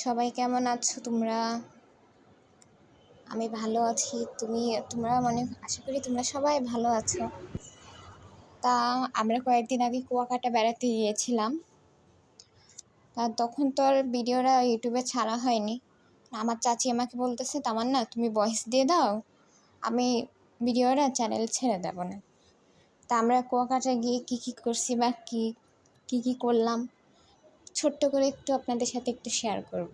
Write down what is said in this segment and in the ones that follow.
সবাই কেমন আছো তোমরা? আমি ভালো আছি। তোমরা আশা করি তোমরা সবাই ভালো আছো। তা আমরা কয়েকদিন আগে কুয়াকাটা বেড়াতে গিয়েছিলাম। তা তখন তো আর ভিডিওটা ইউটিউবে ছাড়া হয়নি। আমার চাচি আমাকে বলতেছে, তামান্না তুমি ভয়েস দিয়ে দাও, আমি ভিডিওটা চ্যানেল ছেড়ে দেব না। তা আমরা কুয়াকাটা গিয়ে কী করছি বা কী করলাম ছোট্ট করে একটু আপনাদের সাথে একটু শেয়ার করব।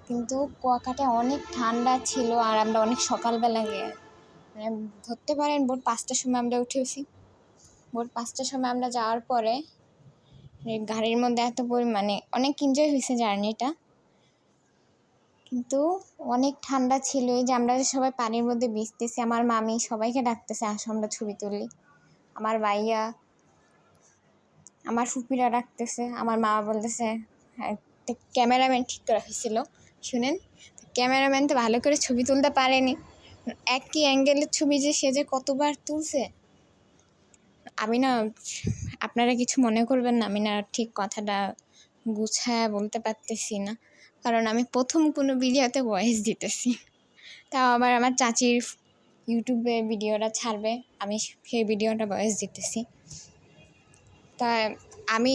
কিন্তু কুয়াকাটায় অনেক ঠান্ডা ছিল আর আমরা অনেক সকালবেলা গিয়ে মানে ধরতে পারেন ভোর 5টার সময় আমরা উঠেছি। ভোর 5টার সময় আমরা যাওয়ার পরে গাড়ির মধ্যে এত পরিমাণে অনেক এনজয় হয়েছে জার্নিটা, কিন্তু অনেক ঠান্ডা ছিল। এই যে আমরা সবাই পানির মধ্যে ভিজতেছি, আমার মামি সবাইকে ডাকতেছে আসো আমরা ছবি তুলি, আমার ভাইয়া আমার ফুপিরা ডাকতেছে, আমার মা বলতেছে ক্যামেরাম্যান ঠিক করা হয়েছিল শুনেন, ক্যামেরাম্যান তো ভালো করে ছবি তুলতে পারেনি, একই অ্যাঙ্গেলের ছবি যে সে যে কতবার তুলছে। আমি না, আপনারা কিছু মনে করবেন না, আমি না ঠিক কথাটা গুছায় বলতে পারতেছি না, কারণ আমি প্রথম কোনো ভিডিওতে ভয়েস দিতেছি। তাও আবার আমার চাচির ইউটিউবে ভিডিওটা ছাড়বে, আমি সেই ভিডিওটা ভয়েস দিতেছি। তা আমি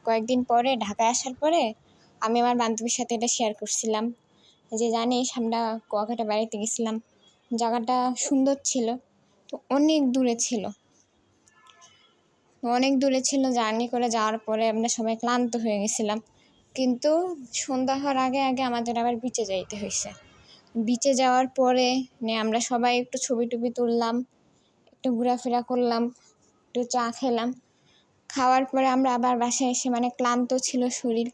কয়েকদিন পরে ঢাকায় আসার পরে আমি আমার বান্ধবীর সাথে এটা শেয়ার করছিলাম যে জানিস আমরা কুয়াকাটা বেড়াতে গেছিলাম, জায়গাটা সুন্দর ছিল, তো অনেক দূরে ছিল জার্নি করে যাওয়ার পরে আমরা সবাই ক্লান্ত হয়ে গেছিলাম, কিন্তু সন্ধ্যা হওয়ার আগে আমাদের আবার বিচে যাইতে হয়েছে। বিচে যাওয়ার পরে আমরা সবাই একটু ছবি টবি তুললাম, একটু ঘোরাফেরা করলাম, একটু চা খেলাম। খাওয়ার পরে আমরা আবার বাসায় এসে ক্লান্ত ছিল শরীর,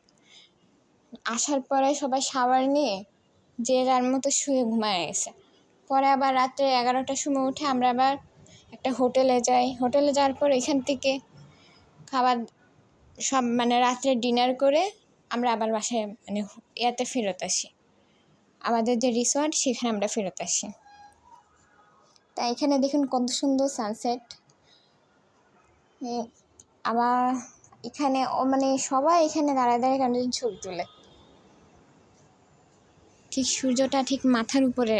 আসার পরে সবাই শাওয়ার নিয়ে যে যার মতো শুয়ে ঘুমায় গেছে। পরে আবার রাত্রে 11টার সময় উঠে আমরা আবার একটা হোটেলে যাই। হোটেলে যাওয়ার পর এখান থেকে খাবার সব রাত্রে ডিনার করে আমরা আবার বাসায় ইয়াতে ফেরত আসি, আমাদের যে রিসর্ট সেখানে আমরা ফেরত আসি। তাই এখানে দেখুন কত সুন্দর সানসেট। আবার এখানে সবাই এখানে দাঁড়ায় কেন ছবি তোলে, ঠিক সূর্যটা ঠিক মাথার উপরে,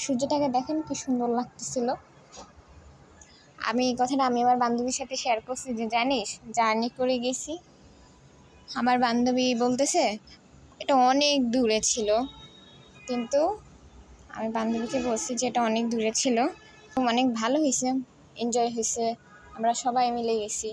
সূর্যটাকে দেখেন কি সুন্দর লাগতেছিল। আমি এই কথাটা আমার বান্ধবীর সাথে শেয়ার করছি যে জানিস জার্নি করে গেছি। আমার বান্ধবী বলতেছে এটা অনেক দূরে ছিল, কিন্তু আমি বান্ধবীকে বলছি যে এটা অনেক দূরে ছিল, অনেক ভালো হয়েছে, এনজয় হয়েছে, আমরা সবাই মিলে গেছি।